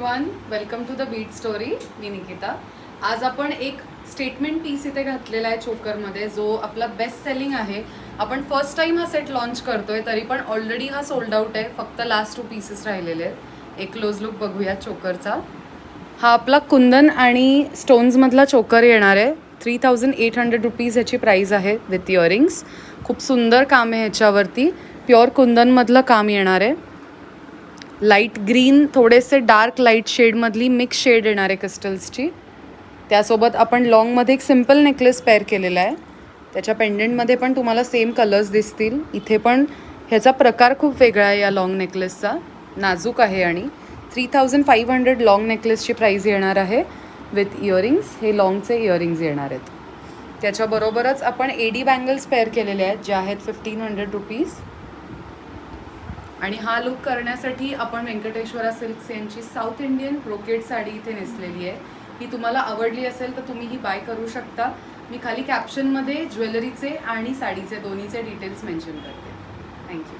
Everyone, welcome to the beat story. मी निकिता. आज आपण एक स्टेटमेंट पीस इथे घातलेला आहे चोकरमध्ये, जो आपला बेस्ट सेलिंग आहे. आपण फर्स्ट टाइम हा सेट लॉन्च करतोय, तरी पण ऑलरेडी हा सोल्ड आउट आहे. फक्त लास्ट 2 पीसेस राहिलेले आहेत. एक क्लोज लुक बघूया चोकरचा. हा आपला कुंदन आणि स्टोन्समधला चोकर येणार आहे. 3800 रुपीज ह्याची प्राईस आहे विथ इयरिंग्स. खूप सुंदर काम आहे ह्याच्यावरती. प्युअर कुंदनमधलं काम येणार आहे. लाईट ग्रीन, थोडेसे डार्क लाईट शेडमधली मिक्स शेड येणार आहे क्रिस्टल्सची. त्यासोबत आपण लॉंगमध्ये एक सिम्पल नेकलेस पेअर केलेला आहे. त्याच्या पेंडंटमध्ये पण तुम्हाला सेम कलर्स दिसतील. इथे पण ह्याचा प्रकार खूप वेगळा आहे या लॉंग नेकलेसचा. नाजूक आहे आणि 3500 लॉंग नेकलेसची प्राईज येणार आहे विथ इयरिंग्स. हे लॉंगचे इयरिंग्ज येणार आहेत. त्याच्याबरोबरच आपण एडी बँगल्स पेअर केलेले आहेत, ज्या आहेत 1500 रुपीज. आणि हा लुक करण्यासाठी आपण व्यंकटेश्वरा सिल्क्स यांची साऊथ इंडियन ब्रोकेड साडी इथे नेसलेली आहे. ही तुम्हाला आवडली असेल तर तुम्ही ही बाय करू शकता. मी खाली कॅप्शनमध्ये ज्वेलरीचे आणि साडीचे दोन्हीचे डिटेल्स मेन्शन करते. थँक्यू.